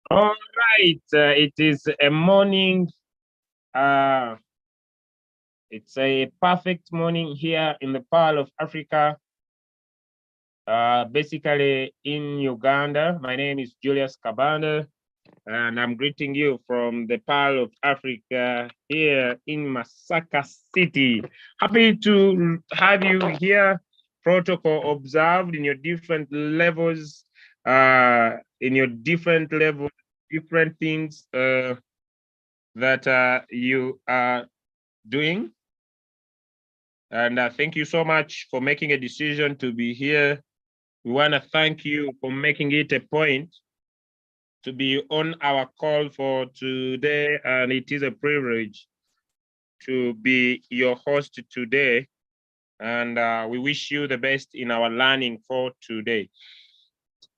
All right, it is a morning. Uh, it's a perfect morning here in the Pearl of Africa, basically in Uganda. My name is Julius Kabanda, and I'm greeting you from the Pearl of Africa here in Masaka City. Happy to have you here. Protocol observed in your different levels, different things. That you are doing. And thank you so much for making a decision to be here. We want to thank you for making it a point to be on our call for today. And it is a privilege to be your host today. And we wish you the best in our learning for today.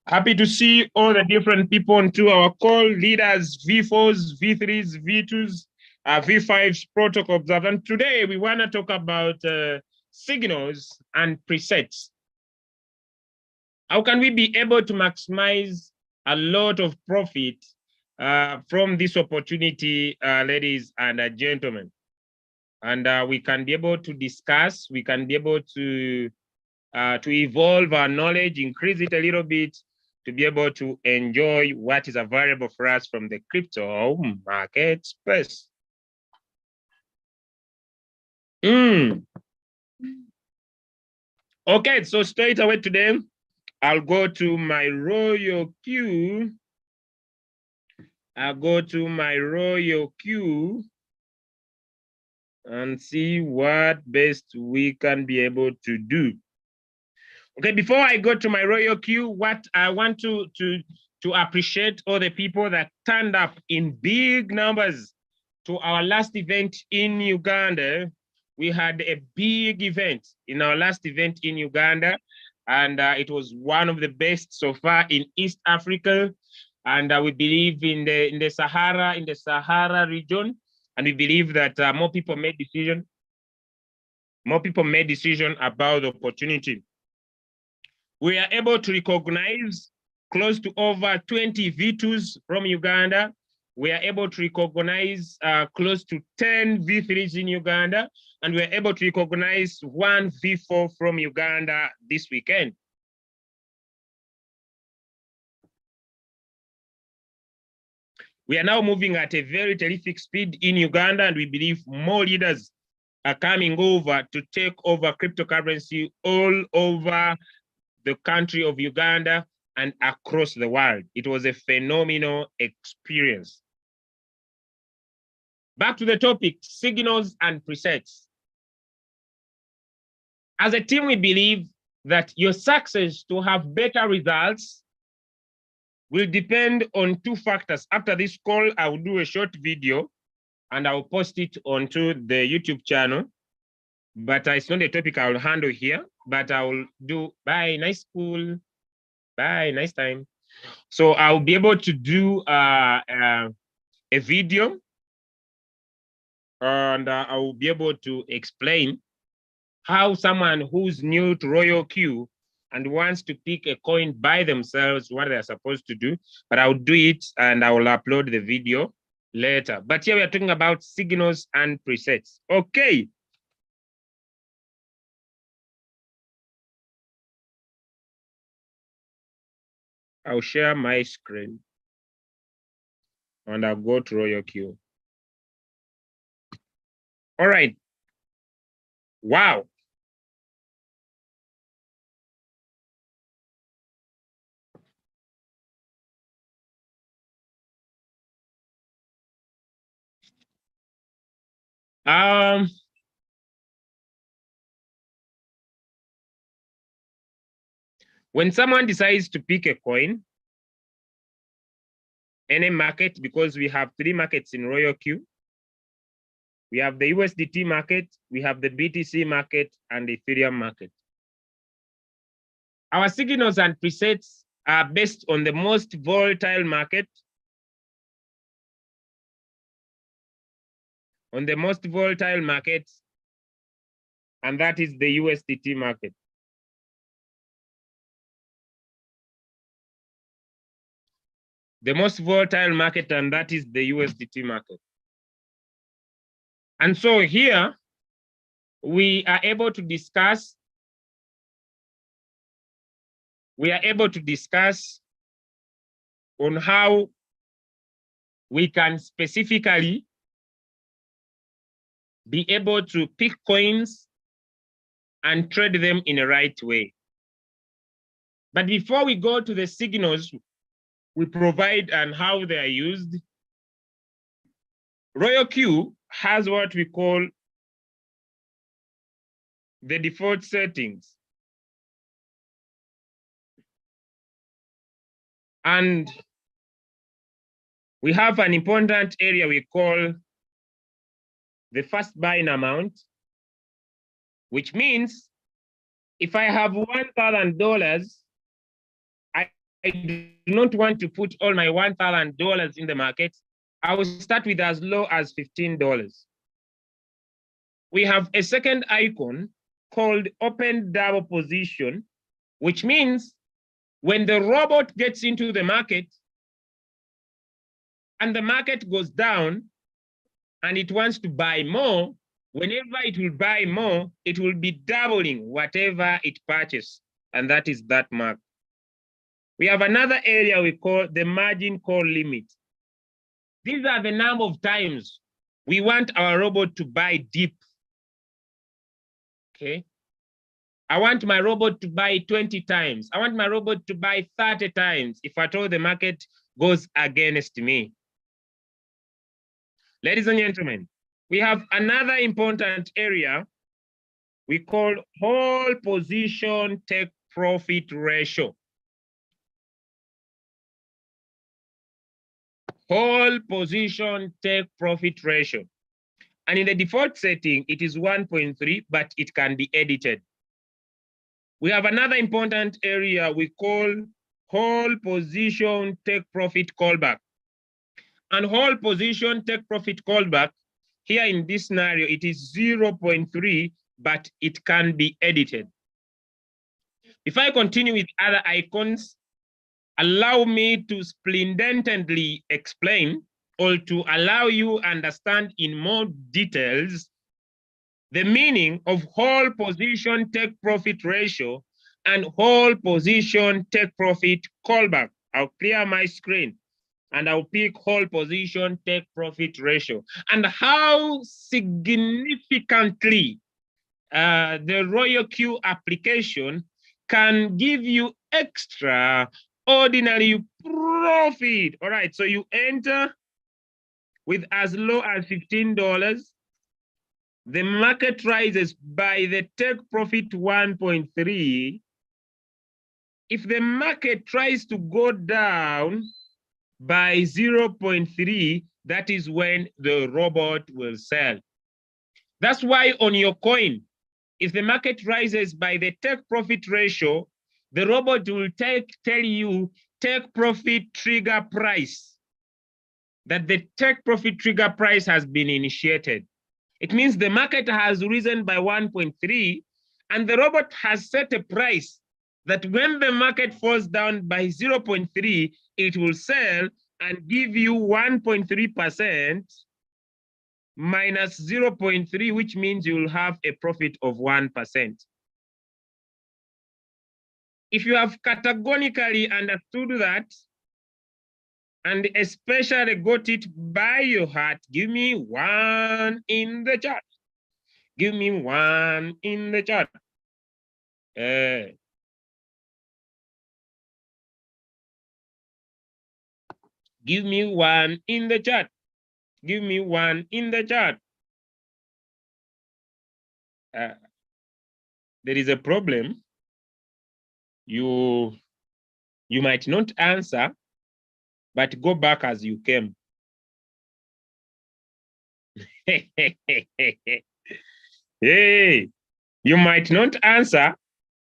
Happy to see all the different people onto our call, leaders, V4s, V3s, V2s, V5s, protocol observer. And today we want to talk about signals and presets. How can we be able to maximize a lot of profit from this opportunity, ladies and gentlemen? And we can be able to discuss, we can be able to evolve our knowledge, increase it a little bit, to be able to enjoy what is available for us from the crypto market space. Okay, so straight away today, I'll go to my Royalq. I'll go to my Royalq and see what best we can be able to do. Okay, before I go to my Royalq, what I want to appreciate all the people that turned up in big numbers to our last event in Uganda. We had a big event in our last event in Uganda, and it was one of the best so far in East Africa. And we believe in the Sahara region, and we believe that more people made decision about the opportunity. We are able to recognize close to over 20 V2s from Uganda. We are able to recognize close to 10 V3s in Uganda, and we're able to recognize one V4 from Uganda this weekend. We are now moving at a very terrific speed in Uganda, and we believe more leaders are coming over to take over cryptocurrency all over the country of Uganda and across the world. It was a phenomenal experience. Back to the topic, signals and presets. As a team, we believe that your success to have better results will depend on two factors. After this call, I will do a short video and I'll post it onto the YouTube channel. But it's not a topic I will handle here, but I will do, bye, nice school, bye, nice time. So I'll be able to do a video, and I will be able to explain how someone who's new to Royalq and wants to pick a coin by themselves, what they're supposed to do. But I'll do it and I will upload the video later. But here we are talking about signals and presets. Okay. I'll share my screen and I'll go to Royalq. All right. Wow. When someone decides to pick a coin, any market, because we have 3 markets in Royalq. We have the USDT market, we have the BTC market, and the Ethereum market. Our signals and presets are based on the most volatile market, and that is the USDT market. the most volatile market, and that is the USDT market. And so here we are able to discuss on how we can specifically be able to pick coins and trade them in a right way. But before we go to the signals we provide and how they are used, Royalq has what we call the default settings. And we have an important area we call the first buying amount, which means if I have $1,000, I do not want to put all my $1,000 in the market. I will start with as low as $15. We have a second icon called open double position, which means when the robot gets into the market and the market goes down and it wants to buy more, whenever it will buy more, it will be doubling whatever it purchased, and that is that mark. We have another area we call the margin call limit. These are the number of times we want our robot to buy deep. Okay. I want my robot to buy 20 times. I want my robot to buy 30 times if at all the market goes against me. Ladies and gentlemen, we have another important area we call whole position take profit ratio. Whole position take profit ratio. And in the default setting, it is 1.3, but it can be edited. We have another important area we call whole position take profit callback. And whole position take profit callback, here in this scenario, it is 0.3, but it can be edited. If I continue with other icons, allow me to splendidly explain or to allow you understand in more details the meaning of whole position take profit ratio and whole position take profit callback. I'll clear my screen and I'll pick whole position take profit ratio and how significantly the Royalq application can give you extraordinary profit. All right, so you enter with as low as $15. The market rises by the take profit 1.3. If the market tries to go down by 0.3, that is when the robot will sell. That's why on your coin, if the market rises by the take profit ratio, the robot will tell you take profit trigger price, that the take profit trigger price has been initiated. It means the market has risen by 1.3 and the robot has set a price that when the market falls down by 0.3, it will sell and give you 1.3% minus 0.3, which means you will have a profit of 1%. If you have categorically understood that, and especially got it by your heart, give me 1 in the chat. Give me 1 in the chat. Give me 1 in the chat. Give me 1 in the chat. There is a problem. You might not answer, but go back as you came. Hey, you might not answer,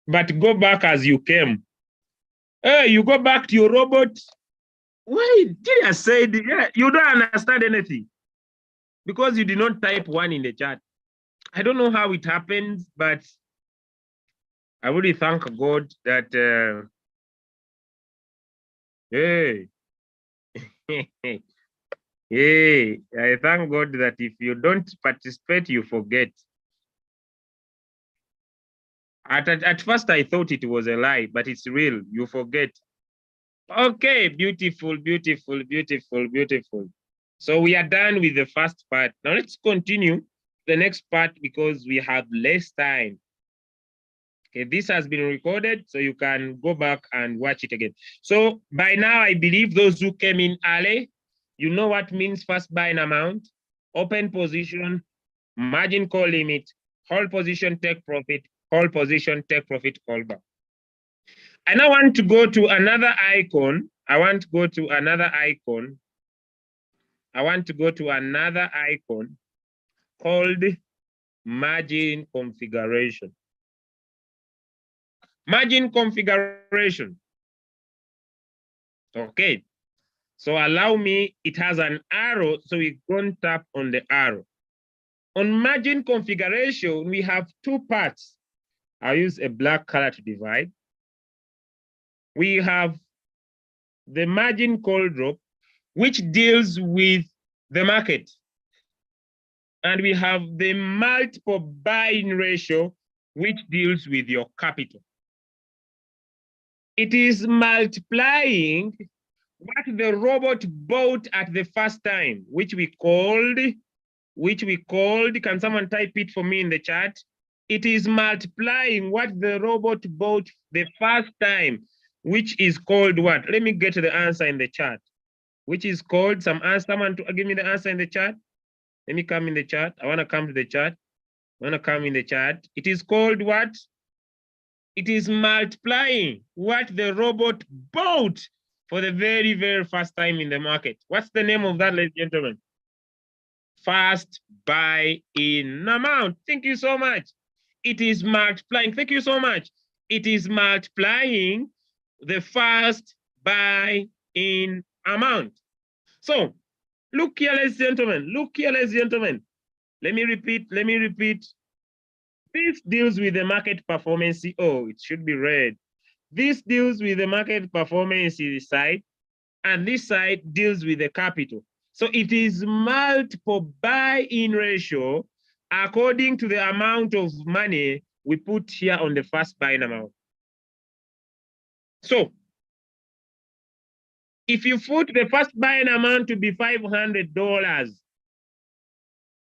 but go back as you came. Hey, you go back to your robot. Why did I say, yeah, you don't understand anything? Because you did not type 1 in the chat. I don't know how it happens, but I really thank God that, hey, Hey, I thank God that if you don't participate, you forget. At first, I thought it was a lie, but it's real. You forget. Okay, beautiful, beautiful, beautiful, beautiful. So we are done with the first part. Now let's continue the next part because we have less time. Okay, this has been recorded, so you can go back and watch it again. So by now, I believe those who came in early, you know what means first buying amount, open position, margin call limit, hold position, take profit, hold position, take profit, call back. I now want to go to another icon. I want to go to another icon. I want to go to another icon called margin configuration. Margin configuration. Okay. So allow me, it has an arrow, so we don't tap on the arrow. On margin configuration, we have two parts. I'll use a black color to divide. We have the margin call drop, which deals with the market. And we have the multiple buying ratio, which deals with your capital. It is multiplying what the robot bought at the first time, which we called, can someone type it for me in the chat? It is multiplying what the robot bought the first time, which is called what? Let me get the answer in the chat. Which is called, someone to give me the answer in the chat. Let me come in the chat. I want to come to the chat. I want to come in the chat. It is called what? It is multiplying what the robot bought for the very, very first time in the market. What's the name of that, ladies and gentlemen? First buy in amount. Thank you so much. It is multiplying. Thank you so much. It is multiplying the first buy in amount. So look here, ladies and gentlemen. Look here, ladies and gentlemen. Let me repeat. Let me repeat. This deals with the market performance. Oh, it should be red. This deals with the market performance side, and this side deals with the capital. So it is multiple buy-in ratio according to the amount of money we put here on the first buying amount. So if you put the first buying amount to be $500,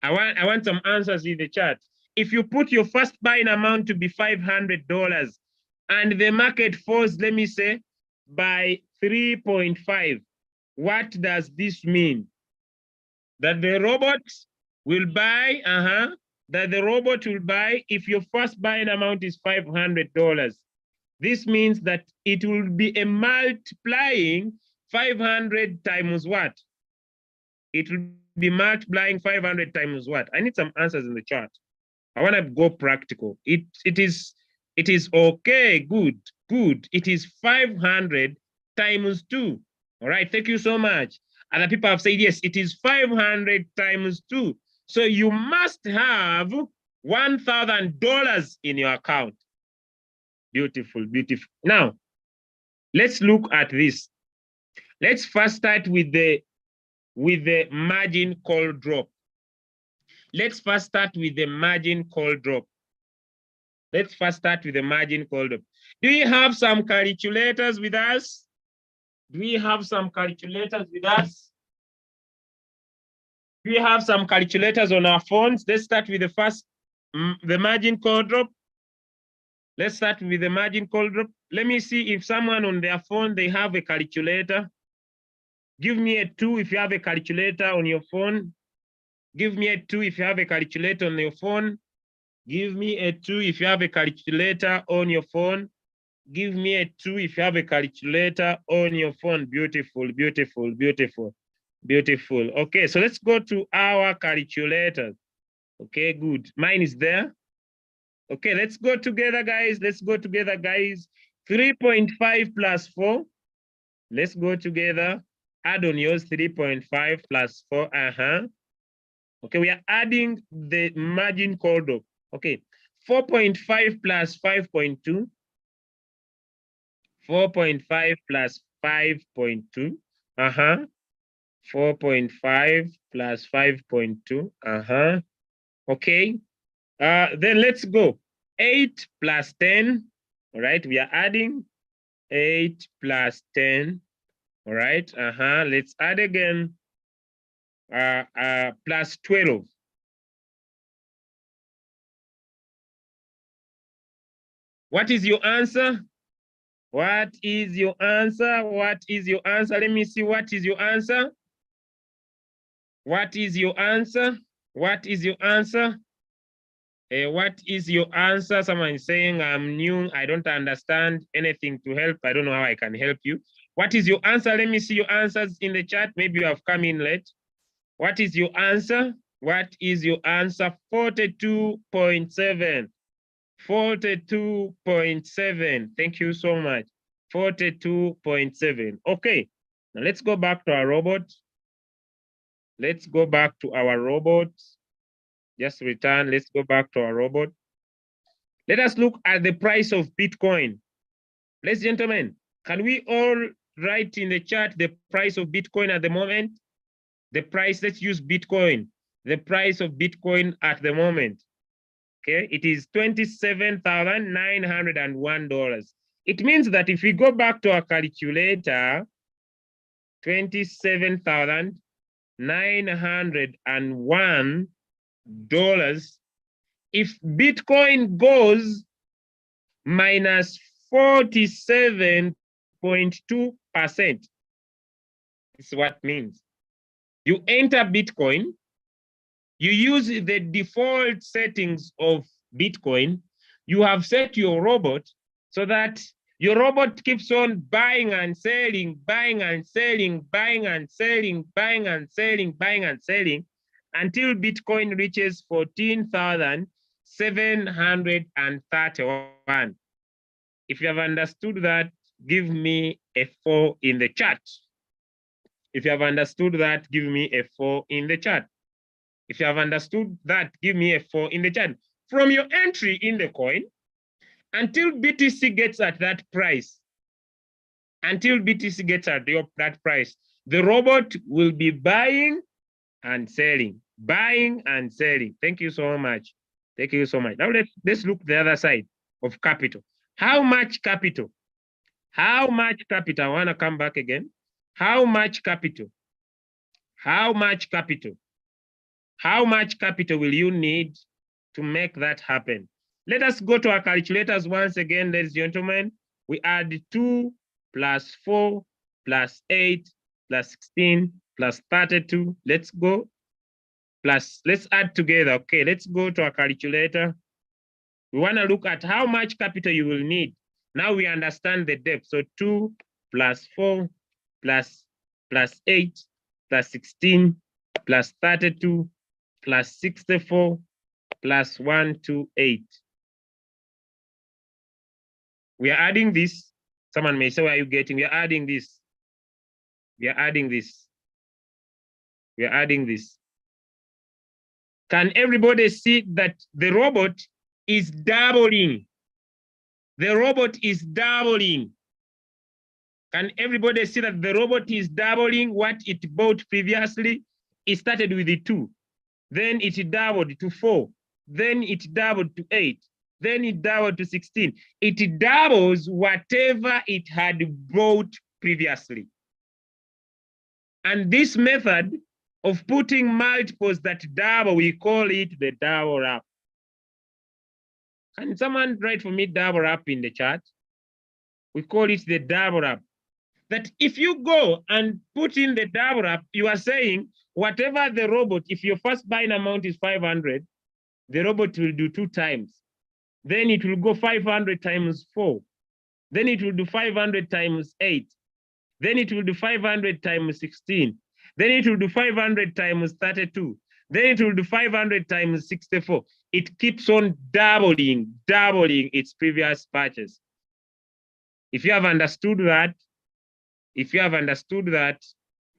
I want some answers in the chat. If you put your first buying amount to be $500 and the market falls, let me say, by 3.5, what does this mean? That the robot will buy, that the robot will buy if your first buying amount is $500. This means that it will be a multiplying 500 times what? It will be multiplying 500 times what? I need some answers in the chat. I want to go practical. It is okay, good. It is 500 times 2. All right, thank you so much. Other people have said, yes, it is 500 times 2. So you must have $1,000 in your account. Beautiful, beautiful. Now, let's look at this. Let's first start with the margin call drop. Let's first start with the margin call drop. Let's first start with the margin call drop. Do we have some calculators with us? Do we have some calculators with us? Do we have some calculators on our phones? Let's start with the first, the margin call drop. Let's start with the margin call drop. Let me see if someone on their phone, they have a calculator. Give me a 2 if you have a calculator on your phone. Give me a 2 if you have a calculator on your phone. Give me a 2 if you have a calculator on your phone. Give me a 2 if you have a calculator on your phone. Beautiful, beautiful, beautiful, beautiful. Okay, so let's go to our calculators. Okay, good. Mine is there. Okay, let's go together, guys. Let's go together, guys. 3.5 plus 4. Let's go together. Add on yours 3.5 plus 4. Okay, we are adding the margin call drop. Okay, 4.5 plus 5.2. 4.5 plus 5.2. 4.5 plus 5.2. Okay. Then let's go. 8 plus 10. All right. We are adding 8 plus 10. All right. Let's add again. Plus 12. What is your answer? What is your answer? What is your answer? Let me see. What is your answer? What is your answer? What is your answer? What is your answer? Someone is saying, I'm new. I don't understand anything to help. I don't know how I can help you. What is your answer? Let me see your answers in the chat. Maybe you have come in late. What is your answer? What is your answer? 42.7. 42.7. Thank you so much. 42.7. Okay. Now let's go back to our robot. Let's go back to our robot. Just return. Let's go back to our robot. Let us look at the price of Bitcoin. Ladies and gentlemen, can we all write in the chat the price of Bitcoin at the moment? The price, let's use Bitcoin. The price of Bitcoin at the moment. Okay, it is $27,901. It means that if we go back to our calculator, $27,901, if Bitcoin goes minus 47.2%, this is what it means. You enter Bitcoin, you use the default settings of Bitcoin, you have set your robot so that your robot keeps on buying and selling, buying and selling, buying and selling, buying and selling, buying and selling, until Bitcoin reaches 14,731. If you have understood that, give me a 4 in the chat. If you have understood that, give me a 4 in the chat. If you have understood that, give me a 4 in the chat. From your entry in the coin until BTC gets at that price, until BTC gets at that price, the robot will be buying and selling, buying and selling. Thank you so much. Thank you so much. Now let's look the other side of capital. How much capital? How much capital? I want to come back again. How much capital? How much capital? How much capital will you need to make that happen? Let us go to our calculators once again, ladies and gentlemen. We add 2 plus 4 plus 8 plus 16 plus 32. Let's go. Plus, let's add together. Okay, let's go to our calculator. We want to look at how much capital you will need. Now we understand the depth. So 2 plus 4 plus 8 plus 16 plus 32 plus 64 plus 128. We are adding this. Someone may say, where are you getting? We are adding this. We are adding this. We are adding this. Can everybody see that the robot is doubling? The robot is doubling. Can everybody see that the robot is doubling what it bought previously? It started with the 2. Then it doubled to 4. Then it doubled to 8. Then it doubled to 16. It doubles whatever it had bought previously. And this method of putting multiples that double, we call it the double up. Can someone write for me double up in the chat? We call it the double up. That if you go and put in the double up, you are saying whatever the robot, if your first buying amount is 500, the robot will do 2 times. Then it will go 500 times 4. Then it will do 500 times 8. Then it will do 500 times 16. Then it will do 500 times 32. Then it will do 500 times 64. It keeps on doubling its previous purchase. If you have understood that,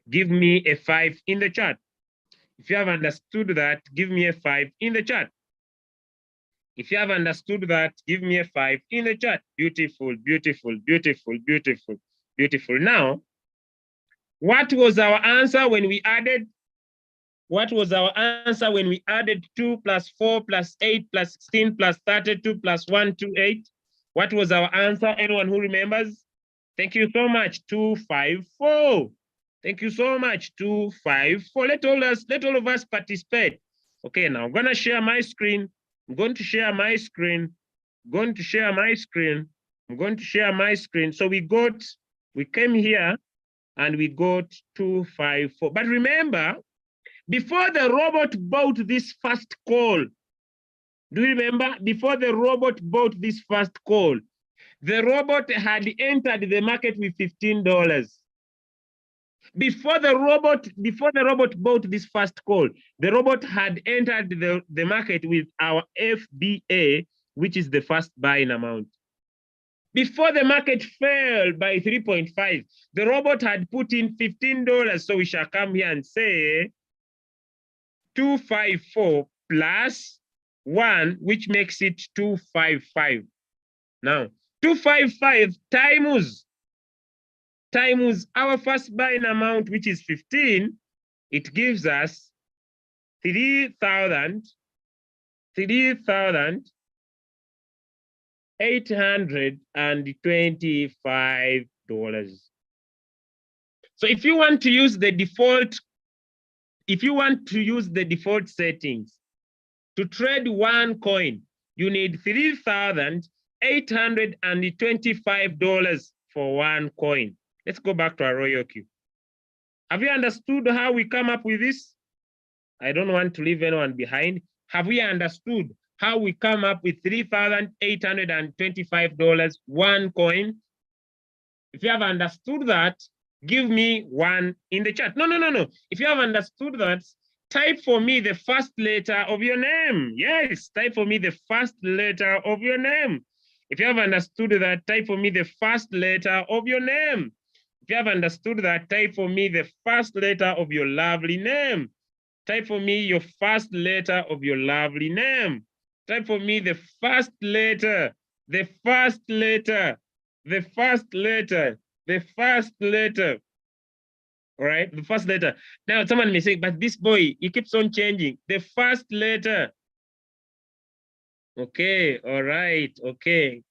give me a 5 in the chat. If you have understood that, give me a 5 in the chat. If you have understood that, give me a 5 in the chat. Beautiful, beautiful, beautiful, beautiful, beautiful. Now, What was our answer when we added? What was our answer when we added 2 plus 4 plus 8 plus 16 plus 32 plus 128? What was our answer? Anyone who remembers? Thank you so much. 254. Thank you so much. 254. Let all of us participate. Okay, now I'm gonna share my screen. I'm going to share my screen. I'm going to share my screen. I'm going to share my screen. So we came here and we got 254. But remember, before the robot bought this first call, do you remember? Before the robot bought this first call, the robot had entered the market with $15. Before the robot bought this first call, the robot had entered the market with our FBA, which is the first buying amount. Before the market fell by 3.5, the robot had put in $15. So we shall come here and say 254 plus 1, which makes it 255. Now, 255 times our first buying amount, which is 15, it gives us $3,825. So if you want to use the default settings to trade one coin, you need $3,825 for one coin. Let's go back to our Royalq. Have you understood how we come up with this? I don't want to leave anyone behind. Have we understood how we come up with $3,825 one coin? If you have understood that, give me 1 in the chat. No. If you have understood that, type for me the first letter of your name. Yes, type for me the first letter of your name. If you have understood that, type for me the first letter of your name. If you have understood that, type for me the first letter of your lovely name. Type for me your first letter of your lovely name. Type for me the first letter, the first letter, the first letter, the first letter. All right, the first letter. Now, someone may say, but this boy, he keeps on changing. The first letter. Okay, all right, okay.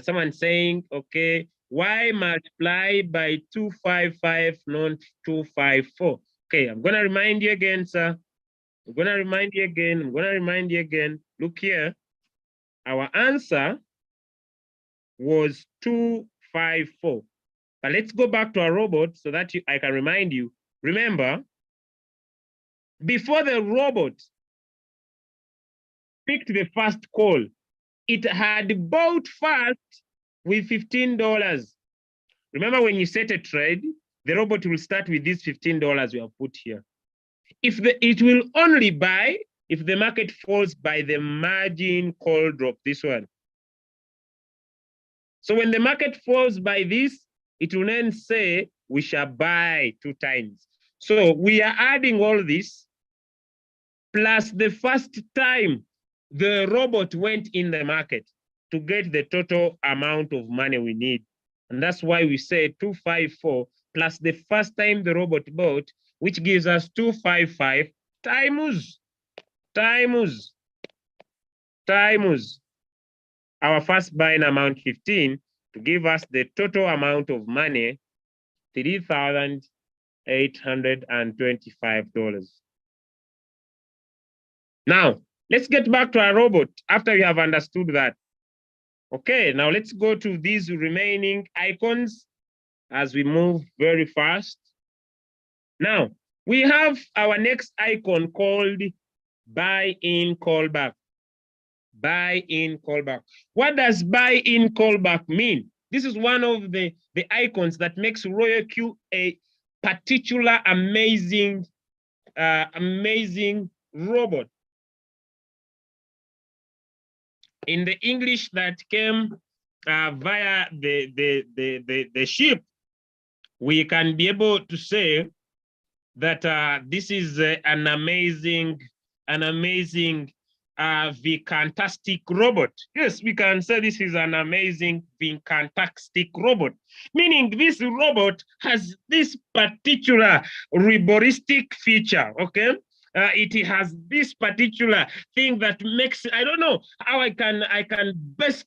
Someone saying, okay, why multiply by 255, not 254? Okay, I'm going to remind you again, sir. I'm going to remind you again. Look here. Our answer was 254. But let's go back to our robot so that I can remind you. Remember, before the robot picked the first call, it had bought first with $15. Remember, when you set a trade, the robot will start with these $15 we have put here. It will only buy if the market falls by the margin call drop, this one. So when the market falls by this, it will then say we shall buy 2 times. So we are adding all this plus the first time the robot went in the market to get the total amount of money we need. And that's why we say 254 plus the first time the robot bought, which gives us 255 times our first buying amount 15 to give us the total amount of money, $3,825. Now, let's get back to our robot after we have understood that. Okay, now let's go to these remaining icons as we move very fast. Now, we have our next icon called buy in callback. Buy in callback. What does buy in callback mean? This is one of the icons that makes Royalq a particular amazing robot. In the English that came via the ship, we can be able to say that this is an amazing Vincantastic robot. Yes, we can say this is an amazing Vincantastic robot, meaning this robot has this particular robotistic feature, okay? It has this particular thing that makes, I don't know how I can best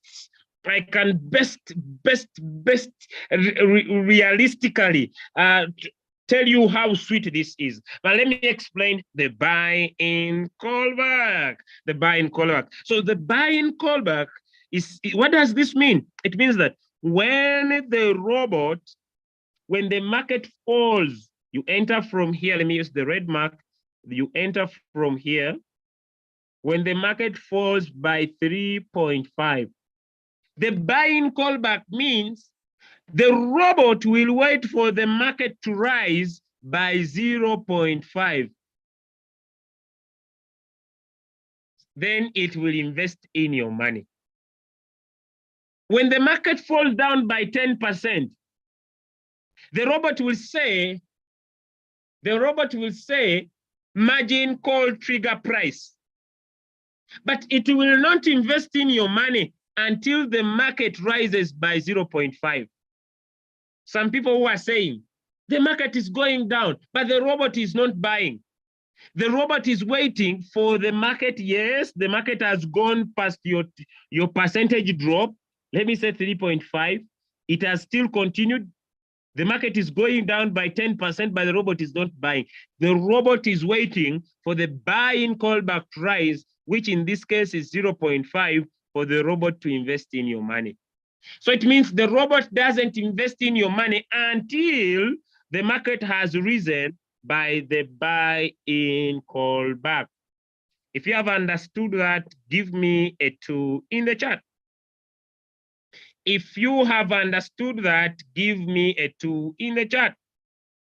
realistically tell you how sweet this is. But let me explain the buy-in callback. The buy-in callback. So the buy-in callback is, what does this mean? It means that when the market falls, you enter from here. Let me use the red mark. You enter from here. When the market falls by 3.5, the buy-in callback means the robot will wait for the market to rise by 0.5. Then it will invest in your money. When the market falls down by 10%, the robot will say margin call trigger price. But it will not invest in your money until the market rises by 0.5. Some people who are saying the market is going down, but the robot is not buying. The robot is waiting for the market. Yes, the market has gone past your percentage drop. Let me say 3.5. It has still continued. The market is going down by 10%, but the robot is not buying. The robot is waiting for the buy-in callback to rise, which in this case is 0.5, for the robot to invest in your money. So it means the robot doesn't invest in your money until the market has risen by the buy-in callback. If you have understood that, give me a 2 in the chat. If you have understood that, give me a 2 in the chat.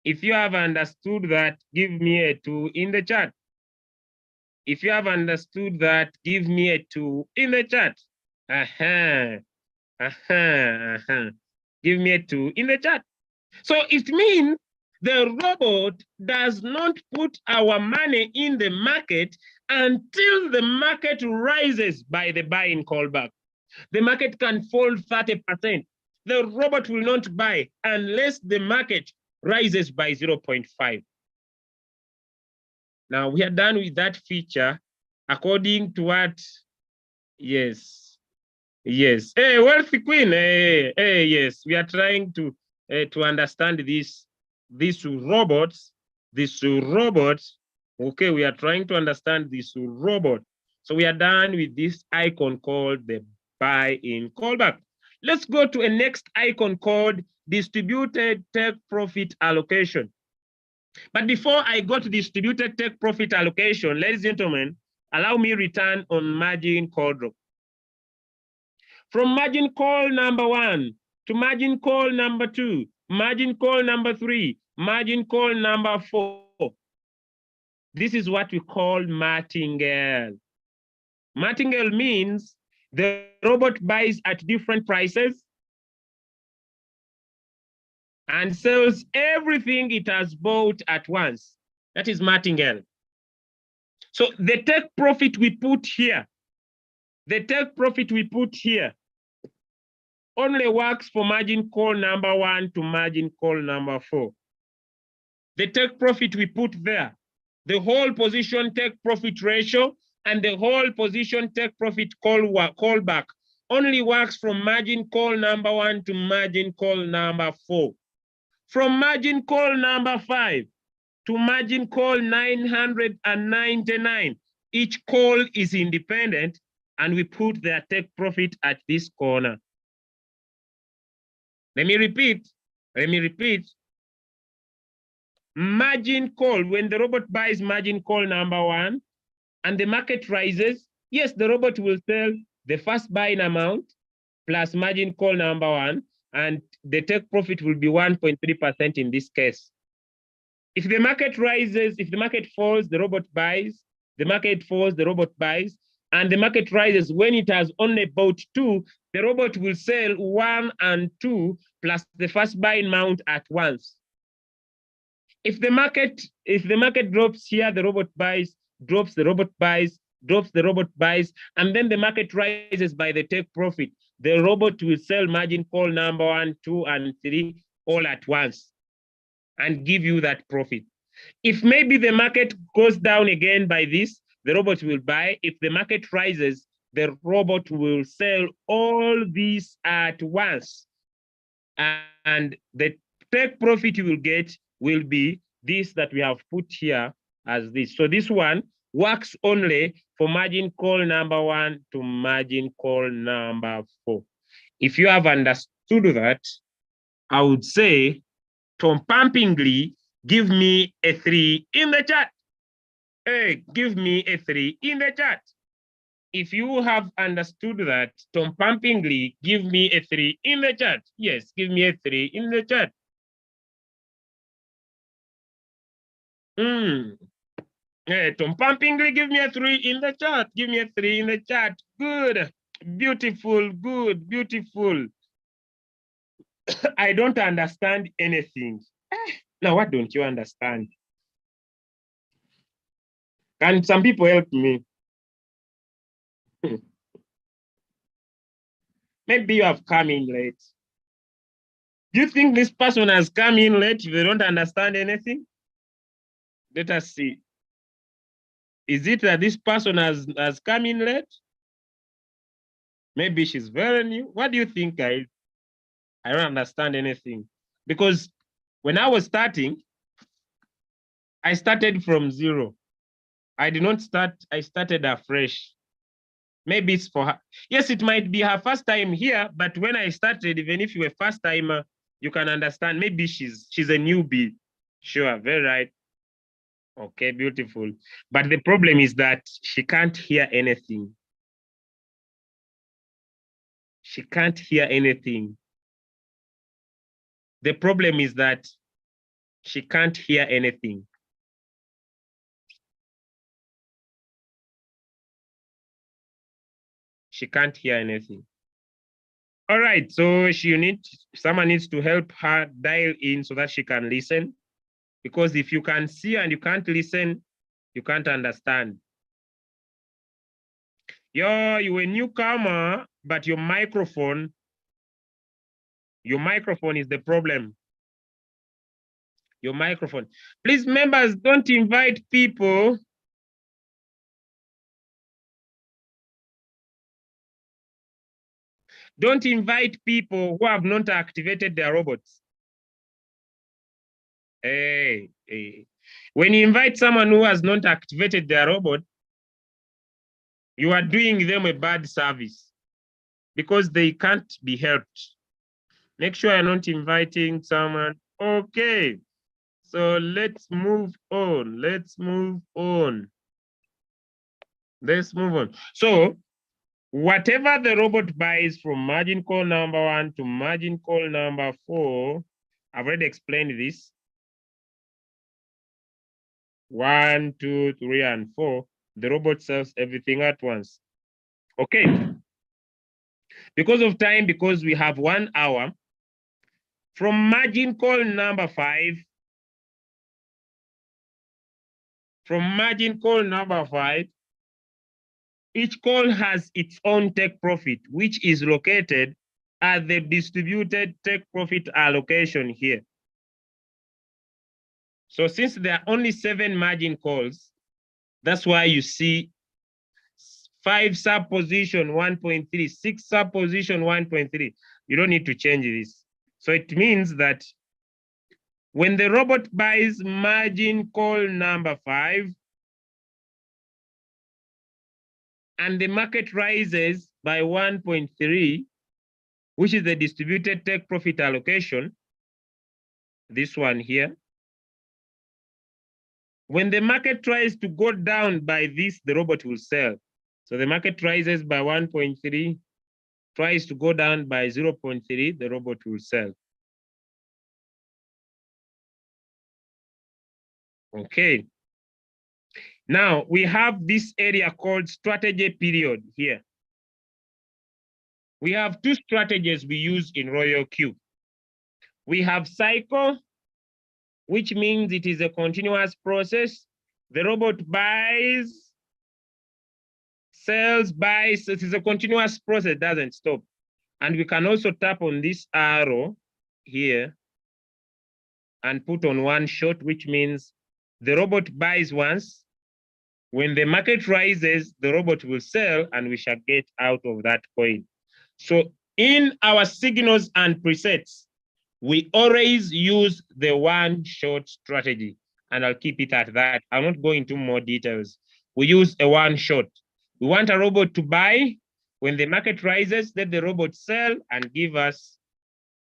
If you have understood that, give me a 2 in the chat. If you have understood that, give me a 2 in the chat. Give me a 2 in the chat. So it means the robot does not put our money in the market until the market rises by the buy-in callback. The market can fall 30%. The robot will not buy unless the market rises by 0.5. Now we are done with that feature according to what? Yes. Hey, Wealthy Queen. Hey, yes. We are trying to understand these robots. Okay, we are trying to understand this robot. So we are done with this icon called the buy-in callback. Let's go to a next icon called distributed take profit allocation. But before I go to distributed take profit allocation, ladies and gentlemen, allow me return on margin call drop. From margin call number 1 to margin call number 2, margin call number 3, margin call number 4. This is what we call martingale. Martingale means the robot buys at different prices and sells everything it has bought at once. That is martingale. So the take profit we put here, only works for margin call number 1 to margin call number 4. The take profit we put there, the whole position take profit ratio and the whole position take profit callback only works from margin call number 1 to margin call number 4. From margin call number 5 to margin call 999, each call is independent and we put their take profit at this corner. Let me repeat. Margin call, when the robot buys margin call number 1 and the market rises, yes, the robot will sell the first buying amount plus margin call number 1, and the take profit will be 1.3% in this case. If the market rises, if the market falls, the robot buys, the market falls, the robot buys, and the market rises when it has only bought 2, the robot will sell 1 and 2 plus the first buying amount at once. If the market drops here, the robot buys, drops, the robot buys, drops, the robot buys, and then the market rises by the take profit. The robot will sell margin call number 1, 2, and 3 all at once and give you that profit. If maybe the market goes down again by this, the robot will buy. If the market rises, the robot will sell all these at once. And the take profit you will get will be this that we have put here as this. So this one works only for margin call number 1 to margin call number 4. If you have understood that, I would say, Tom pumpingly, give me a 3 in the chat. Hey, give me a 3 in the chat. If you have understood that, Tom pumpingly, give me a 3 in the chat. Yes, give me a 3 in the chat. Hey, Tom pumpingly, give me a 3 in the chat. Give me a 3 in the chat. Good, beautiful, good, beautiful. I don't understand anything. Now, what don't you understand? Can some people help me? Maybe you have come in late. Do you think this person has come in late if they don't understand anything? Let us see. Is it that this person has come in late? Maybe she's very new. What do you think, guys? I don't understand anything. Because when I was starting, I started from 0. I did not start, I started afresh. Maybe it's for her. Yes, it might be her first time here, but when I started, even if you were first timer, you can understand. Maybe she's a newbie. Sure, very right. Okay, beautiful. But the problem is that she can't hear anything. She can't hear anything. The problem is that she can't hear anything. She can't hear anything. All right, so someone needs to help her dial in so that she can listen. Because if you can see and you can't listen, you can't understand. You're a newcomer, but your microphone is the problem. Your microphone. Please, members, don't invite people. Don't invite people who have not activated their robots. Hey. When you invite someone who has not activated their robot, you are doing them a bad service because they can't be helped. Make sure you're not inviting someone. Okay. So let's move on. Let's move on. So whatever the robot buys from margin call number 1 to margin call number 4, I've already explained this. 1, 2, 3, and 4, the robot sells everything at once. Okay. Because of time, because we have 1 hour, from margin call number 5, each call has its own take profit, which is located at the distributed take profit allocation here. So since there are only 7 margin calls, that's why you see 5 subposition 1.3, 6 subposition 1.3. You don't need to change this. So it means that when the robot buys margin call number 5 and the market rises by 1.3, which is the distributed take profit allocation, this one here. When the market tries to go down by this, the robot will sell. So the market rises by 1.3, tries to go down by 0.3, the robot will sell. Okay. Now we have this area called strategy period here. We have 2 strategies we use in Royalq. We have cycle, which means it is a continuous process. The robot buys sells, buys. It is a continuous process, doesn't stop. And we can also tap on this arrow here and put on one shot, which means the robot buys once. When the market rises, the robot will sell and we shall get out of that coin. So in our signals and presets, we always use the one shot strategy, and I'll keep it at that. I'll not go into more details. We use a one shot. We want a robot to buy. When the market rises, let the robot sell and give us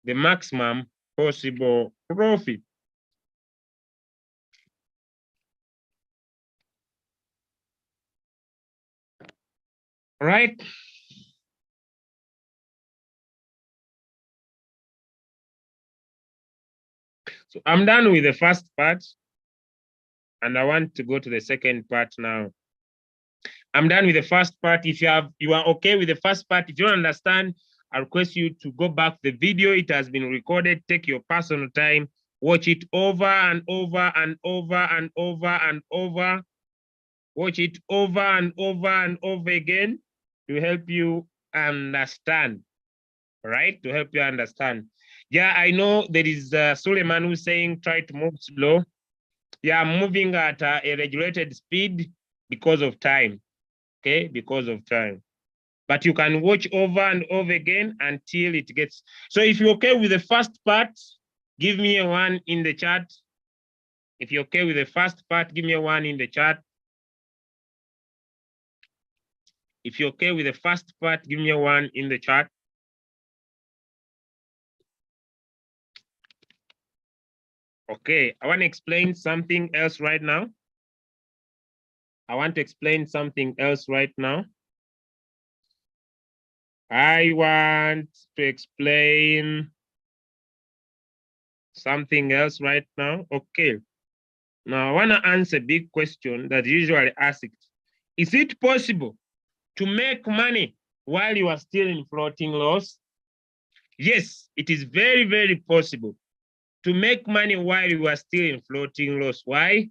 the maximum possible profit. All right. So I'm done with the first part, and I want to go to the second part now. I'm done with the first part. If you are okay with the first part, if you don't understand, I request you to go back to the video. It has been recorded. Take your personal time. Watch it over and over and over and over and over. Watch it over and over and over again to help you understand. All right? To help you understand. Yeah, I know there is Suleiman who's saying try to move slow. Yeah, I'm moving at a regulated speed because of time. Okay, because of time. But you can watch over and over again until it gets. So if you're okay with the first part, give me a 1 in the chat. If you're okay with the first part, give me a 1 in the chat. If you're okay with the first part, give me a 1 in the chat. Okay, I want to explain something else right now. I want to explain something else right now. I want to explain something else right now. Okay. Now, I want to answer a big question that usually asked. Is it possible to make money while you are still in floating loss? Yes, it is very, very possible to make money while you are still in floating loss. Why?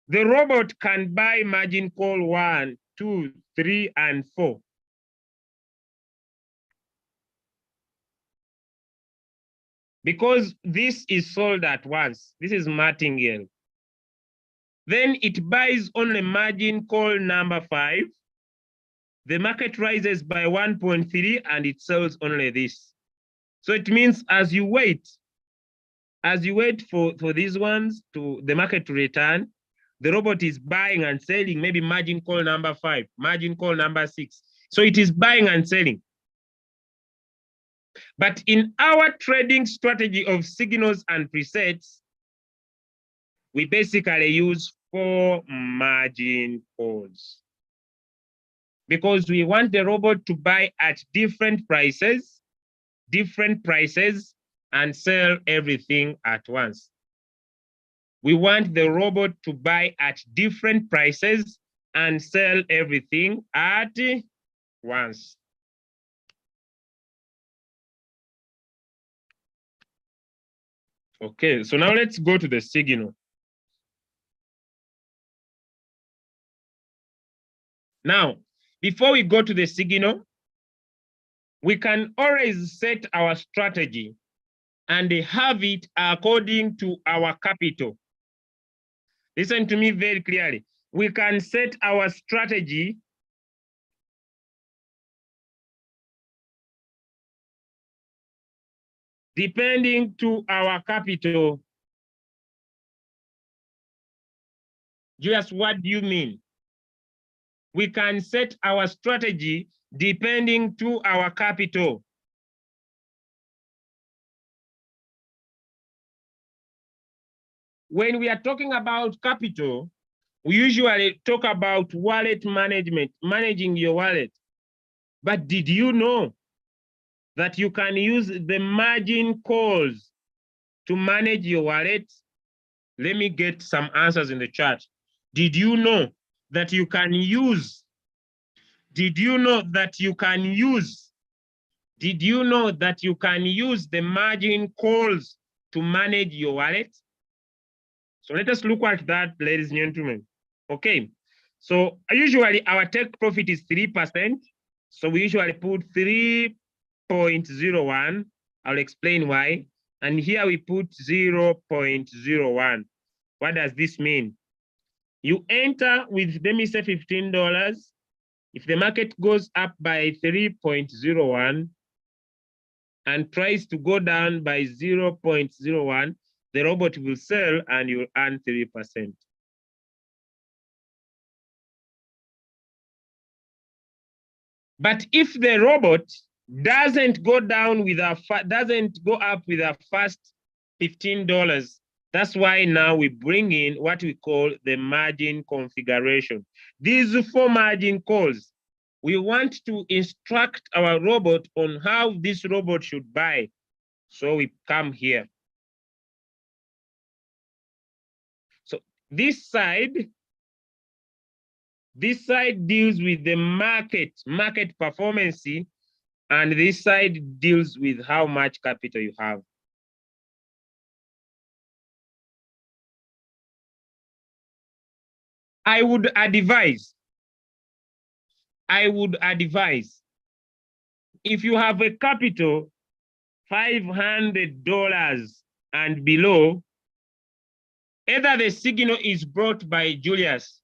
The robot can buy margin call 1, 2, 3, and 4. Because this is sold at once. This is martingale. Then it buys only margin call number 5. The market rises by 1.3 and it sells only this. So it means as you wait for these ones to the market to return, the robot is buying and selling, maybe margin call number 5, margin call number 6. So it is buying and selling. But in our trading strategy of signals and presets, we basically use 4 margin calls. Because we want the robot to buy at different prices, and sell everything at once. We want the robot to buy at different prices and sell everything at once. Okay, so now let's go to the signal. Now, before we go to the signal, we can always set our strategy and have it according to our capital. Listen to me very clearly. We can set our strategy depending to our capital. Just what do you mean? We can set our strategy depending to our capital. When we are talking about capital, we usually talk about wallet management, managing your wallet. But did you know that you can use the margin calls to manage your wallet? Let me get some answers in the chat. Did you know that you can use? Did you know that you can use? Did you know that you can use the margin calls to manage your wallet? So let us look at that, ladies and gentlemen. Okay, So usually our take profit is 3%. So we usually put 3.01. I'll explain why. And here we put 0.01. What does this mean? You enter with, let me say, $15. If the market goes up by 3.01 and tries to go down by 0.01, the robot will sell and you'll earn 3%. But if the robot doesn't go down with doesn't go up with a first $15, that's why now we bring in what we call the margin configuration. These 4 margin calls, we want to instruct our robot on how this robot should buy. So we come here. So this side deals with the market performance, and this side deals with how much capital you have. I would advise if you have a capital $500 and below, either the signal is brought by Julius,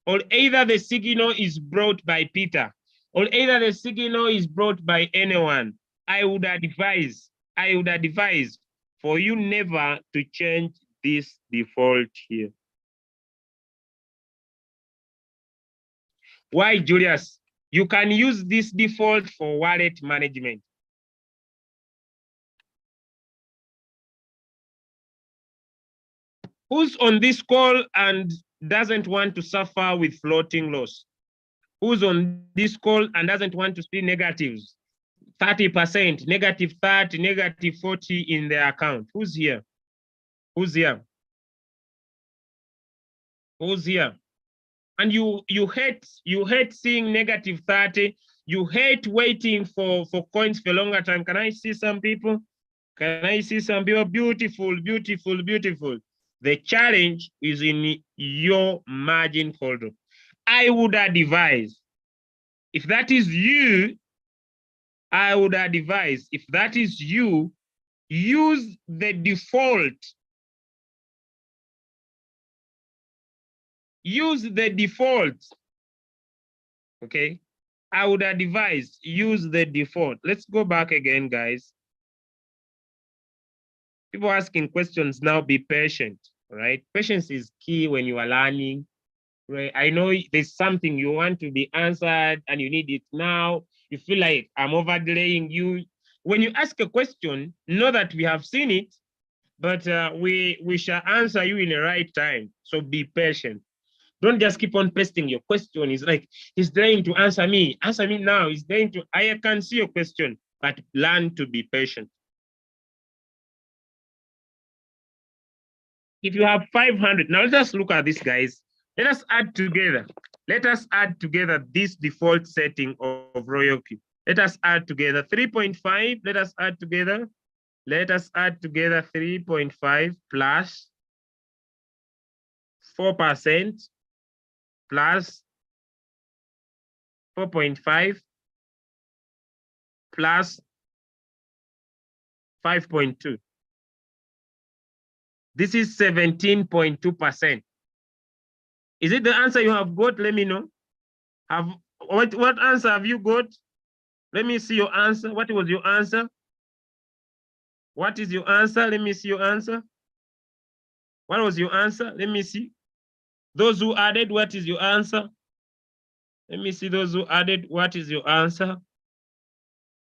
or either the signal is brought by Peter, or either the signal is brought by anyone. I would advise for you never to change this default here. Why, Julius? You can use this default for wallet management. Who's on this call and doesn't want to suffer with floating loss? Who's on this call and doesn't want to see negatives? 30%, negative 30, negative 40 in their account. Who's here? Who's here? Who's here? And you hate seeing negative 30. You hate waiting for coins for a longer time. Can I see some people? Can I see some people? Beautiful, beautiful, beautiful. The challenge is in your margin folder. I would advise, if that is you, I would advise, if that is you, use the default. Use the default. Okay. I would advise, use the default. Let's go back again, guys. People asking questions now, be patient, right? Patience is key when you are learning. Right? I know there's something you want to be answered and you need it now. You feel like I'm over delaying you. When you ask a question, know that we have seen it, but we shall answer you in the right time. So be patient. Don't just keep on pasting your question. It's like, he's trying to answer me. Answer me now. He's trying to, I can see your question, but learn to be patient. If you have 500, now let us look at this, guys. Let us add together. Let us add together this default setting of Royalq. Let us add together 3.5. Let us add together. Let us add together 3.5 plus 4% plus 4.5 plus 5.2. This is 17.2%. Is it the answer you have got? Let me know. What answer have you got? Let me see your answer. What was your answer? What is your answer? Let me see your answer. What was your answer? Let me see. Those who added, what is your answer? Let me see those who added, what is your answer?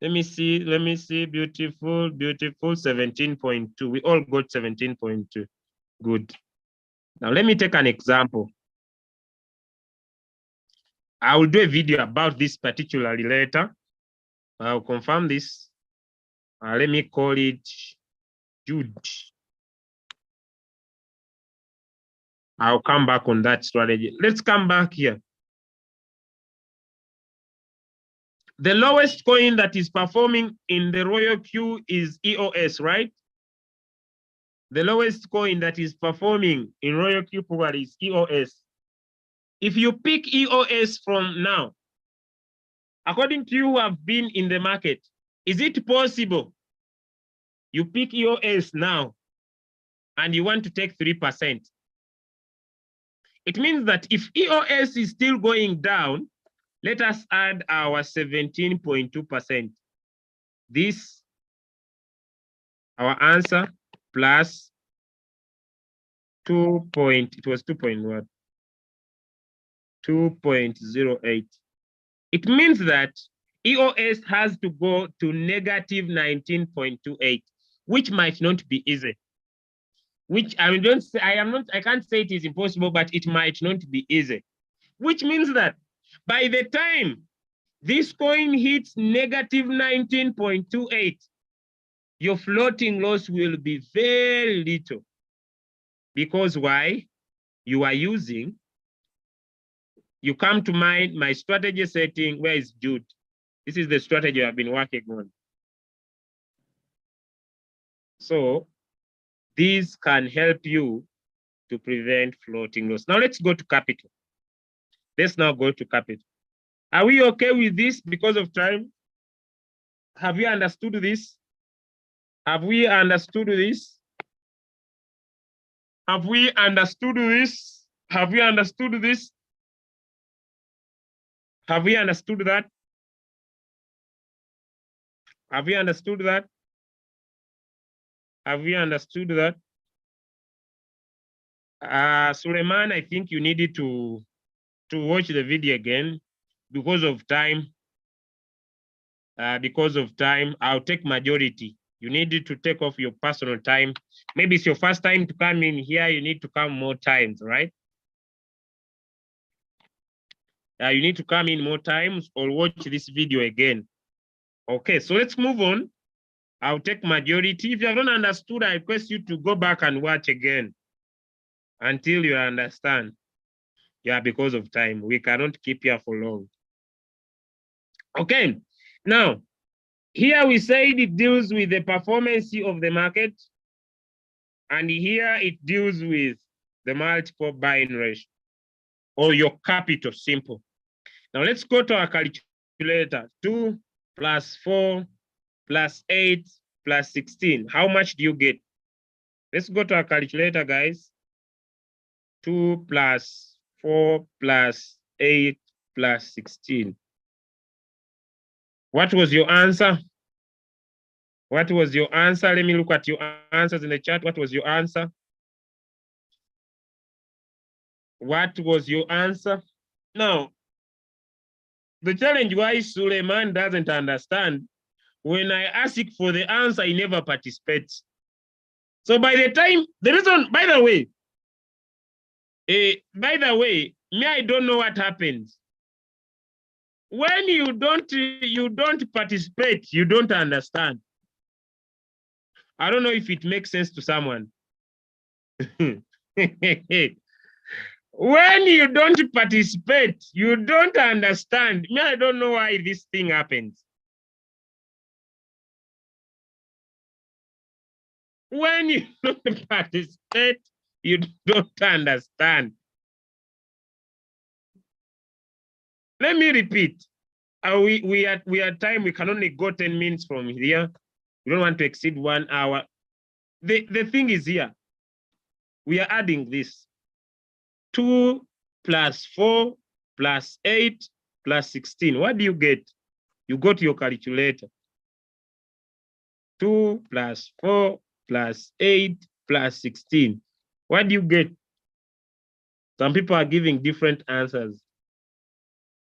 Let me see, beautiful, beautiful, 17.2. We all got 17.2. Good. Now let me take an example. I will do a video about this particularly later. I'll confirm this. Let me call it Jude. I'll come back on that strategy. Let's come back here. The lowest coin that is performing in the Royalq is EOS, right? The lowest coin that is performing in Royalq is EOS. If you pick EOS from now, according to you who have been in the market, is it possible you pick EOS now and you want to take 3%? It means that if EOS is still going down, let us add our 17.2%. This, our answer, plus 2.08. It means that EOS has to go to negative 19.28, which might not be easy. Which I don't say, I can't say it is impossible, but it might not be easy. Which means that by the time this coin hits negative 19.28, your floating loss will be very little. Because why? You are using, you come to my strategy setting. Where is Jude? This is the strategy I've been working on. So these can help you to prevent floating loss. Now let's go to capital. Let's now go to capital. Are we okay with this because of time? Have we understood this? Have we understood this? Have we understood this? Have we understood this? Have we understood that? Have we understood that? Have we understood that? Suleiman, I think you needed to watch the video again because of time. I'll take majority. You needed to take off your personal time. Maybe it's your first time to come in here. You need to come more times, right? You need to come in more times or watch this video again. Okay, so let's move on. I'll take majority. If you have not understood, I request you to go back and watch again until you understand. Yeah, because of time. We cannot keep here for long. Okay, now, here we said it deals with the performance of the market. And here it deals with the multiple buying ratio or your capital, simple. Now let's go to our calculator. 2 plus 4 plus 8 plus 16. How much do you get? Let's go to our calculator, guys. 2 plus 4 plus 8 plus 16. What was your answer? What was your answer? Let me look at your answers in the chat. What was your answer? What was your answer? Now, the challenge why Suleiman doesn't understand, when I ask for the answer, he never participates. So by the time, the reason, by the way, me, I don't know what happens. When you don't participate, you don't understand. I don't know if it makes sense to someone. When you don't participate, you don't understand. Me, I don't know why this thing happens. When you don't participate, you don't understand. Let me repeat. We are time, we can only go 10 minutes from here. We don't want to exceed 1 hour. The thing is here. We are adding this. 2 plus 4 plus 8 plus 16. What do you get? You go to your calculator. 2 plus 4 plus 8 plus 16. What do you get? Some people are giving different answers.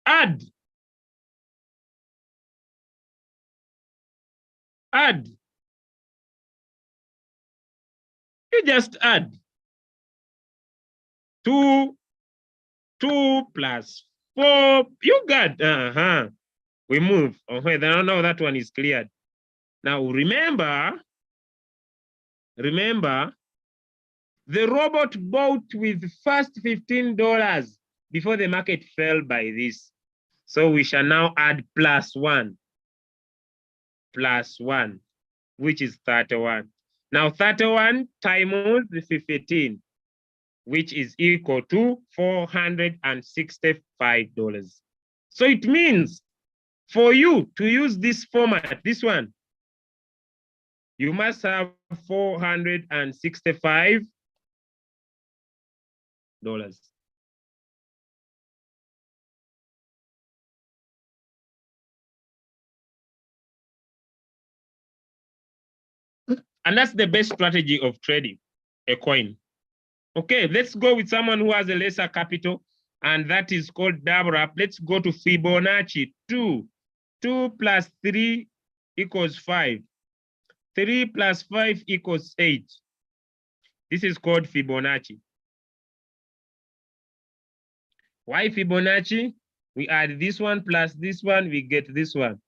Add. Add. You just add. 2 plus 4. You got, we move. Okay, now that one is cleared. Now remember, the robot bought with first $15 before the market fell by this. So we shall now add +1, which is 31. Now 31 times 15. which is equal to $465. So it means for you to use this format, this one, you must have $465. And that's the best strategy of trading a coin. Okay, let's go with someone who has a lesser capital, and that is called double up. Let's go to Fibonacci. 2 plus 3 equals 5. 3 plus 5 equals 8. This is called Fibonacci. Why Fibonacci? We add this one plus this one, we get this one.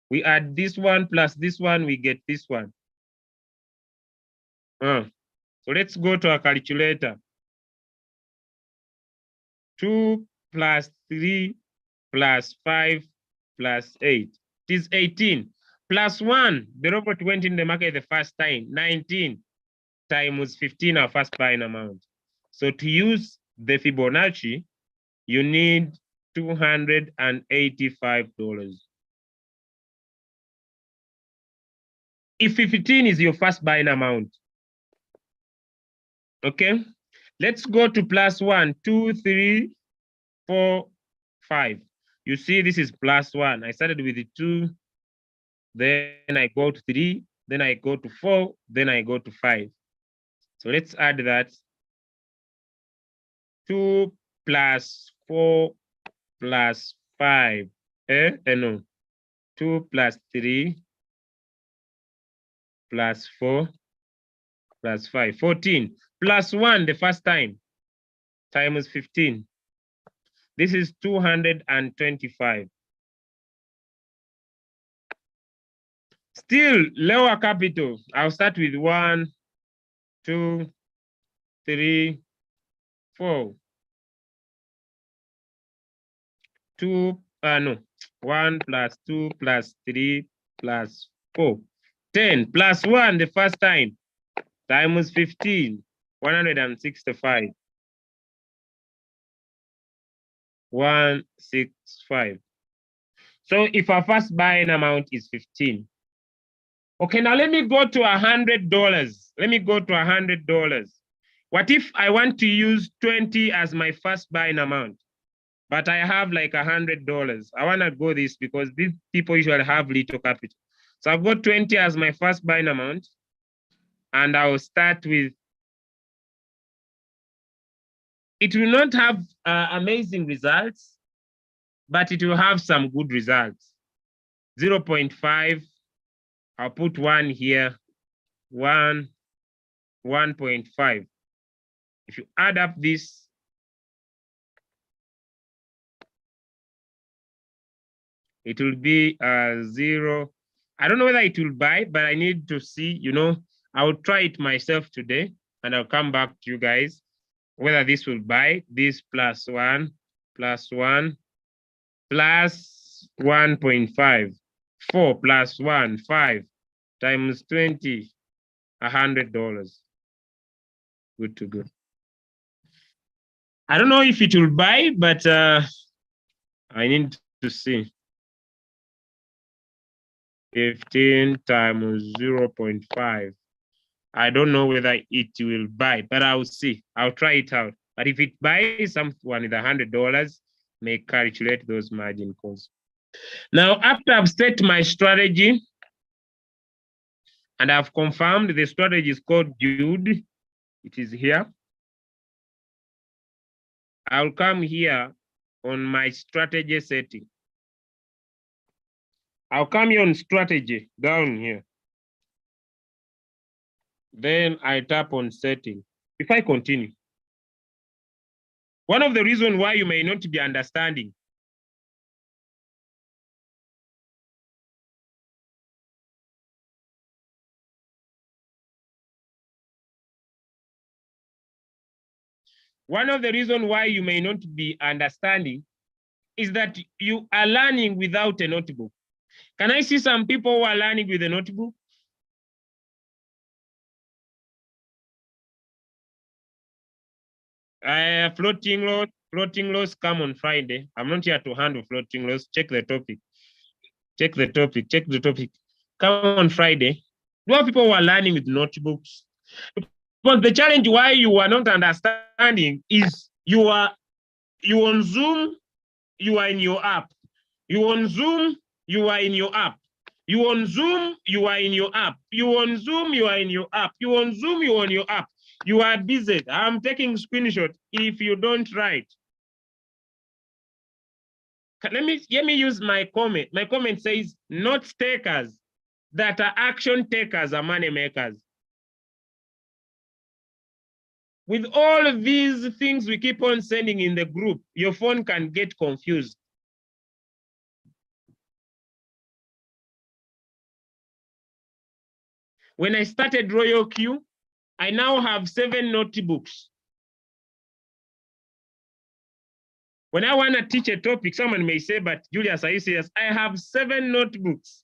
We add this one plus this one, we get this one. So let's go to our calculator. 2 plus 3 plus 5 plus 8. It is 18. Plus 1, the robot went in the market the first time. 19 times 15, our first buying amount. So to use the Fibonacci, you need $285. If 15 is your first buying amount, okay? Let's go to plus 1, 2, 3, 4, 5. You see, this is plus 1. I started with the 2, then I go to 3, then I go to 4, then I go to 5. So let's add that. 2 plus 4 plus 5. No. 2 plus 3 plus 4 plus 5. 14. Plus 1 the first time times 15. This is 225. Still lower capital. I'll start with 1, 2, 3, 4. 2, no. 1 plus 2 plus 3 plus 4. 10 plus 1 the first time times 15. 165. 165. So if our first buying amount is 15. Okay, now let me go to $100. Let me go to $100. What if I want to use 20 as my first buying amount, but I have like $100? I want to go this because these people usually have little capital. So I've got 20 as my first buying amount, and I'll start with, it will not have amazing results, but it will have some good results. 0.5, I'll put 1 here, 1, 1.5. If you add up this, it will be 0. I don't know whether it will buy, but I need to see, I'll try it myself today, and I'll come back to you guys whether this will buy. This plus 1 plus 1 plus 1.5. 4 plus 1, 5 times 20, $100. Good to go. I don't know if it will buy, but I need to see. 15 times 0.5. I don't know whether it will buy, but I'll see. I'll try it out. But if it buys, someone with $100 may calculate those margin calls. Now, after I've set my strategy and I've confirmed the strategy is called build, it is here. I'll come here on my strategy setting. I'll come here on strategy down here. Then I tap on setting. If I continue, one of the reasons why you may not be understanding is that you are learning without a notebook. Can I see some people who are learning with a notebook? Floating loss. Floating loss come on Friday. I'm not here to handle floating loss. Check the topic. Check the topic. Check the topic. Come on Friday. What people who are learning with notebooks. But the challenge why you are not understanding is you on Zoom, you are in your app. You on Zoom, you are in your app. You on Zoom, you are in your app. You on Zoom, you are in your app. You on Zoom, you are on your app. You are busy. I'm taking screenshot if you don't write. Let me use my comment. My comment says note takers that are action takers are money makers. With all of these things we keep on sending in the group, your phone can get confused. When I started Royalq, I now have 7 notebooks. When I want to teach a topic, someone may say, but Julius, are you serious? I have 7 notebooks.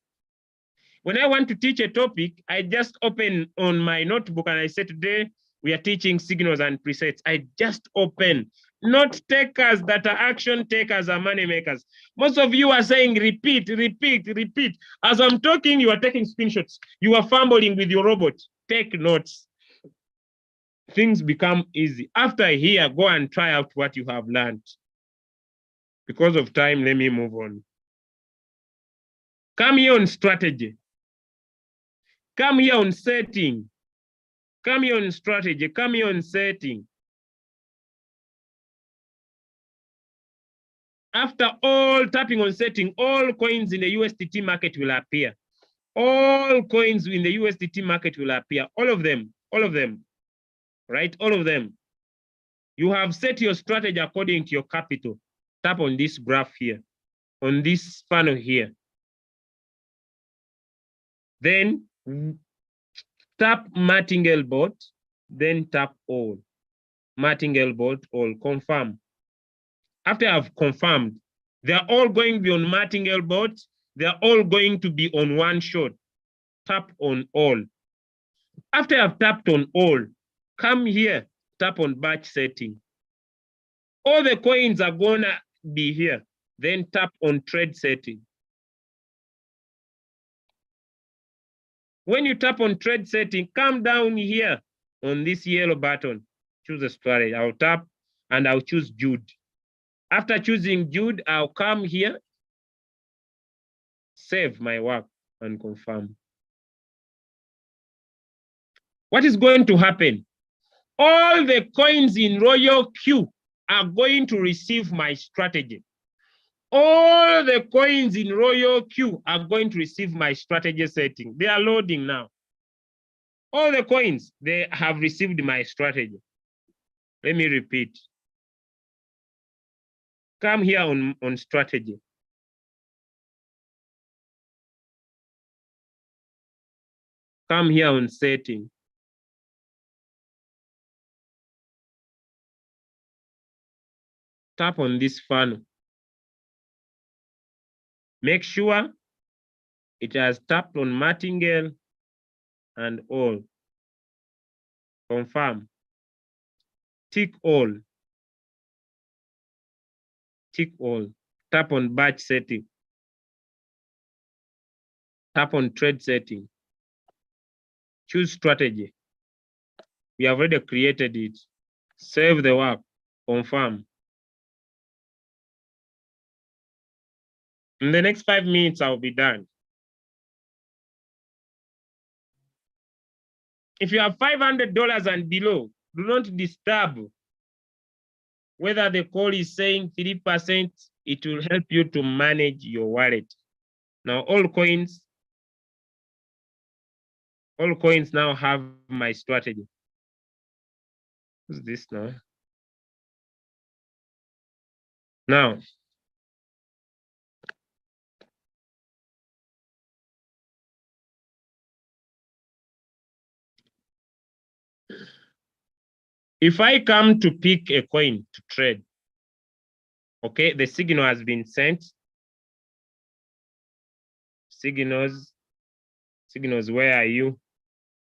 When I want to teach a topic, I just open on my notebook and I say, today we are teaching signals and presets. I just open. Note takers that are action takers are money makers. Most of you are saying repeat, repeat, repeat. As I'm talking, you are taking screenshots. You are fumbling with your robot. Take notes. Things become easy. After here, go and try out what you have learned. Because of time, let me move on. Come here on strategy. Come here on setting. Come here on strategy. Come here on setting. After all tapping on setting, all coins in the USDT market will appear. All coins in the USDT market will appear. All of them, right? All of them. You have set your strategy according to your capital. Tap on this graph here, on this funnel here. Then tap Martingale bot, then tap all. Martingale bot, all, confirm. After I've confirmed, they're all going to be on Martingale bot. They're all going to be on one shot. Tap on all. After I've tapped on all, come here, tap on batch setting. All the coins are gonna be here. Then tap on trade setting. When you tap on trade setting, come down here on this yellow button. Choose a strategy. I'll tap and I'll choose Jude. After choosing Jude, I'll come here, save my work and confirm. What is going to happen? All the coins in Royalq are going to receive my strategy. All the coins in Royalq are going to receive my strategy setting. They are loading now. All the coins, they have received my strategy. Let me repeat. Come here on strategy. Come here on setting. Tap on this funnel. Make sure it has tapped on Martingale and all. Confirm. Tick all. Tick all. Tap on batch setting. Tap on trade setting. Choose strategy. We have already created it. Save the work. Confirm. In the next 5 minutes, I'll be done. If you have $500 and below, do not disturb. Whether the call is saying 3%, it will help you to manage your wallet. Now, all coins now have my strategy. What's this now? Now, if I come to pick a coin to trade, okay, the signal has been sent. Signals, where are you?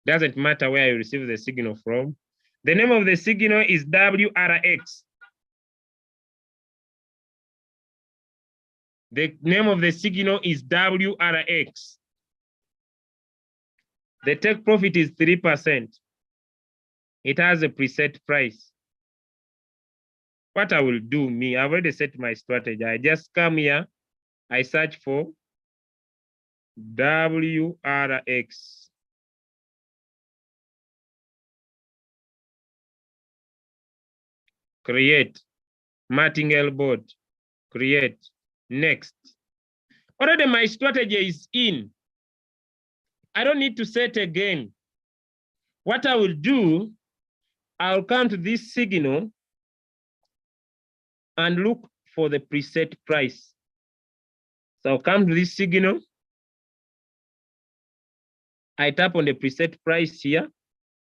Doesn't matter where you receive the signal from. The name of the signal is WRX. The name of the signal is WRX. The take profit is 3%. It has a preset price. What I will do, I've already set my strategy. I just come here, I search for WRX. Create. Martingale board. Create. Next. Already my strategy is in. I don't need to set again. What I will do, I'll come to this signal and look for the preset price. So I'll come to this signal. I tap on the preset price here,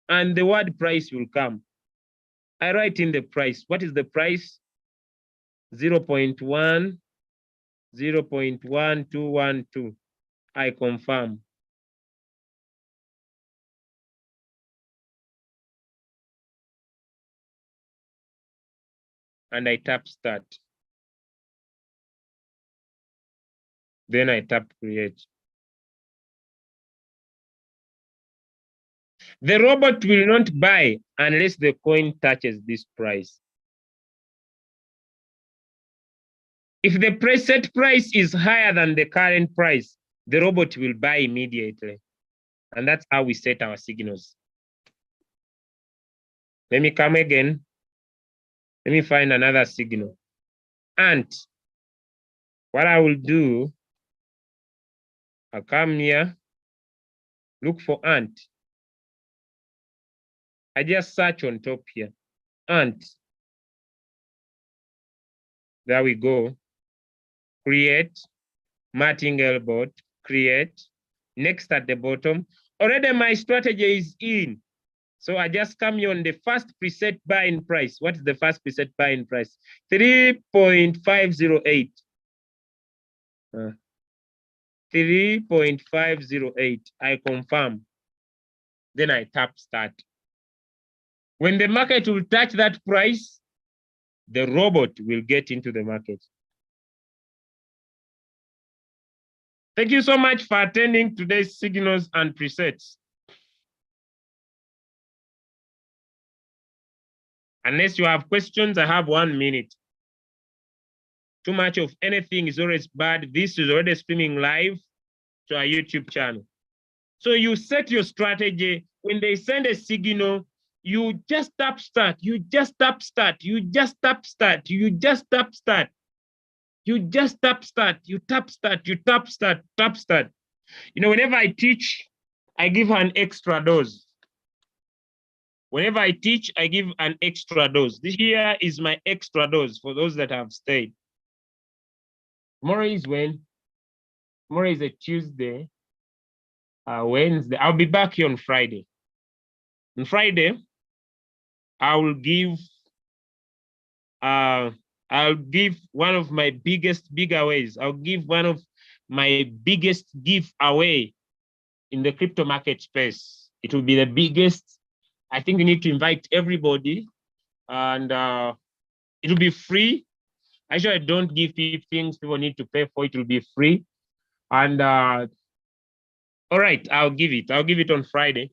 and the word price will come. I write in the price. What is the price? 0.1, 0.1212. I confirm. And I tap start. Then I tap create. The robot will not buy unless the coin touches this price. If the preset price is higher than the current price, the robot will buy immediately. And that's how we set our signals. Let me come again. Let me find another signal. Ant. What I will do, I'll come here, look for ant. I just search on top here. Ant. There we go. Create. Martingale board. Create. Next at the bottom. Already my strategy is in. So I just come here on the first preset buying price. What is the first preset buying price? 3.508. 3.508. I confirm. Then I tap start. When the market will touch that price, the robot will get into the market. Thank you so much for attending today's signals and presets. Unless you have questions, I have 1 minute. Too much of anything is always bad. This is already streaming live to our YouTube channel. So you set your strategy. When they send a signal, you just tap start. You just tap start. You just tap start. You just tap start. You just tap start. You tap start. You tap start. Tap start. You know, whenever I teach, I give an extra dose. Whenever I teach, I give an extra dose. This here is my extra dose for those that have stayed. Tomorrow is when? Tomorrow is a Tuesday. Wednesday. I'll be back here on Friday. On Friday, I will give I'll give one of my biggest giveaways. I'll give one of my biggest giveaway in the crypto market space. It will be the biggest. I think you need to invite everybody, and it will be free. Actually, I don't give things people need to pay for. It will be free. And all right, I'll give it. I'll give it on Friday.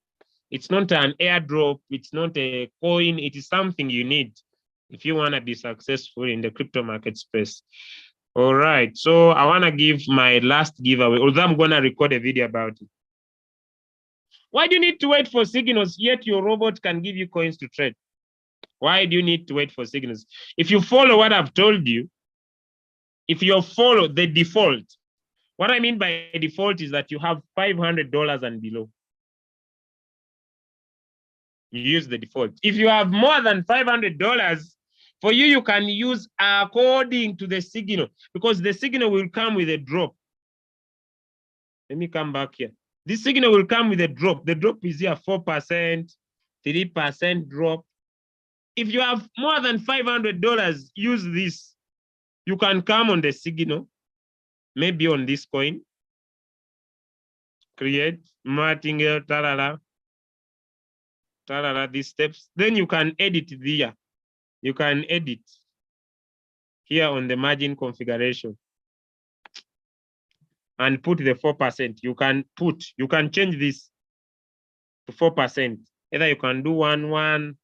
It's not an airdrop. It's not a coin. It is something you need if you want to be successful in the crypto market space. All right. So I want to give my last giveaway, although I'm going to record a video about it. Why do you need to wait for signals, yet your robot can give you coins to trade? Why do you need to wait for signals? If you follow what I've told you, if you follow the default, what I mean by default is that you have $500 and below. You use the default. If you have more than $500, for you, you can use according to the signal, because the signal will come with a drop. Let me come back here. This signal will come with a drop. The drop is here, 4%, 3% drop. If you have more than $500, use this. You can come on the signal, maybe on this coin. Create, martingale, talala. these steps. Then you can edit there. You can edit here on the margin configuration and put the 4%. You can change this to 4%. Either you can do 1, 1,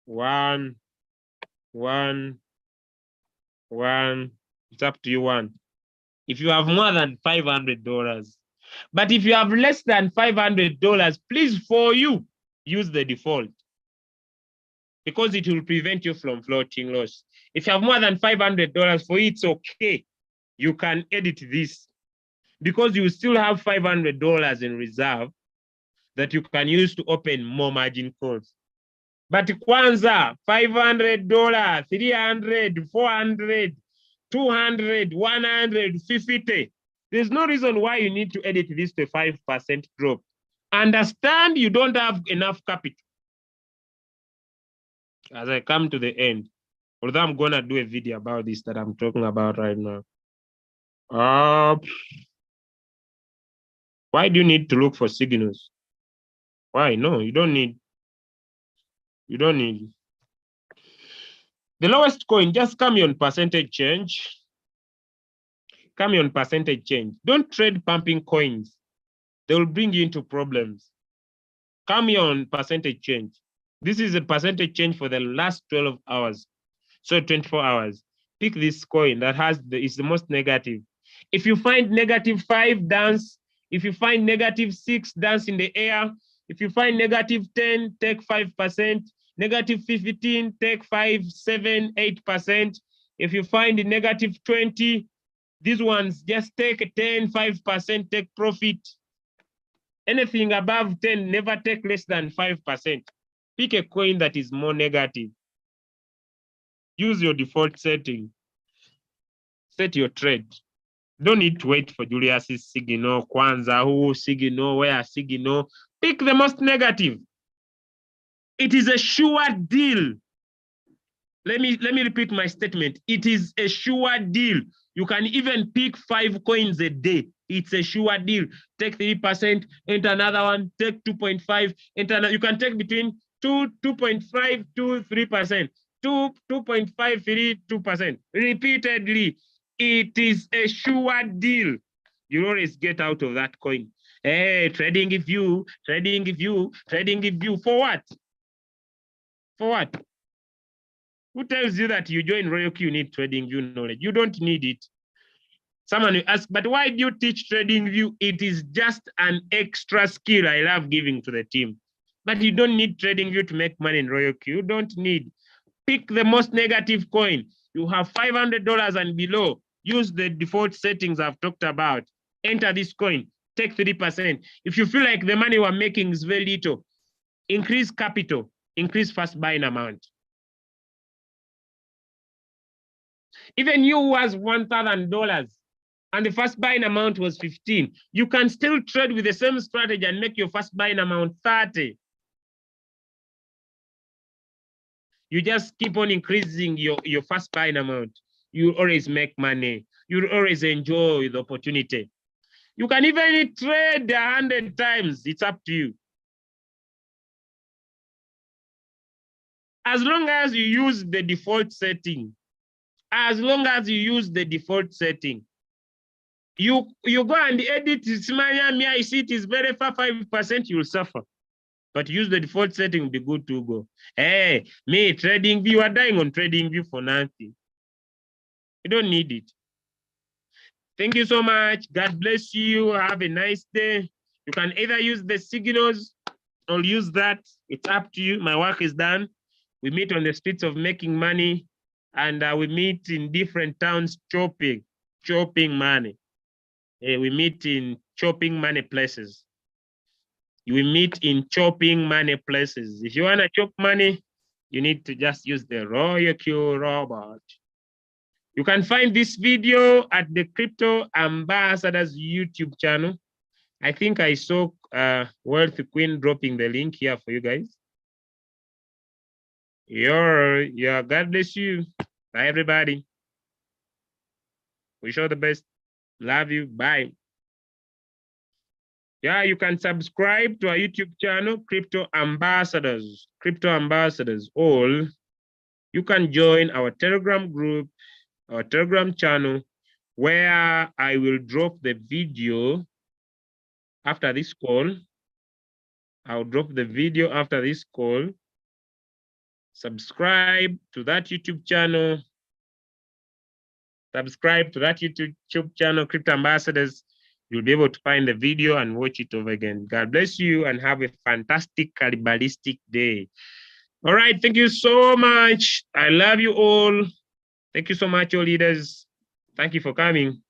1, 1, 1. It's up to you, 1. If you have more than $500, but if you have less than $500, please, for you, use the default, because it will prevent you from floating loss. If you have more than $500, for you, it's okay. You can edit this because you still have $500 in reserve that you can use to open more margin calls. But kwanza, $500, $300, $400, $200, $150. There's no reason why you need to edit this to 5% drop. Understand you don't have enough capital. As I come to the end, although I'm gonna do a video about this that I'm talking about right now. Why do you need to look for signals? Why? No, you don't need. You don't need. The lowest coin, just come on percentage change. Come on percentage change. Don't trade pumping coins. They will bring you into problems. Come on percentage change. This is a percentage change for the last 12 hours. So 24 hours. Pick this coin that is the most negative. If you find -5, dance. If you find -6, dance in the air. If you find -10, take 5%. -15, take 5, 7, 8%. If you find -20, these ones just take 10, 5%, take profit. Anything above 10, never take less than 5%. Pick a coin that is more negative. Use your default setting. Set your trade. Don't need to wait for Julius's signal, Kwanzaa, who signal, where signal. Pick the most negative. It is a sure deal. Let me repeat my statement. It is a sure deal. You can even pick 5 coins a day. It's a sure deal. Take 3%, enter another one, take 2.5, enter another. You can take between 2.5 to 3%, 2.5, 3, 2%. Repeatedly. It is a sure deal. You always get out of that coin. Hey, trading view, trading view, trading view. For what? For what? Who tells you that you join Royalq, you need trading view knowledge? You don't need it. Someone will ask, but why do you teach trading view? It is just an extra skill I love giving to the team. But you don't need trading view to make money in Royalq. You don't need. Pick the most negative coin. You have $500 and below. Use the default settings I've talked about. Enter this coin. Take 3%. If you feel like the money we're making is very little, increase capital. Increase first buying amount. Even you who has $1,000 and the first buying amount was 15, you can still trade with the same strategy and make your first buying amount 30. You just keep on increasing your first buying amount. You always make money. You always enjoy the opportunity. You can even trade 100 times. It's up to you. As long as you use the default setting, as long as you use the default setting, you go and edit Simania, I see it is very far 5%, you'll suffer. But use the default setting, will be good to go. Hey, me, trading view, you are dying on trading view for nothing. You don't need it. Thank you so much. God bless you. Have a nice day. You can either use the signals or use that. It's up to you. My work is done. We meet on the streets of making money, and we meet in different towns chopping money. We meet in chopping money places. We meet in chopping money places. If you want to chop money, you need to just use the Royalq robot. You can find this video at the Crypto Ambassadors YouTube channel. I think I saw Wealth Queen dropping the link here for you guys. Yeah, God bless you. Bye, everybody. Wish you all the best. Love you. Bye. Yeah, you can subscribe to our YouTube channel, Crypto Ambassadors, or you can join our Telegram group, our Telegram channel, where I will drop the video after this call. I'll drop the video after this call. Subscribe to that YouTube channel. Subscribe to that YouTube channel, Crypto Ambassadors. You'll be able to find the video and watch it over again. God bless you and have a fantastic cannibalistic day. All right, thank you so much. I love you all. Thank you so much, all leaders. Thank you for coming.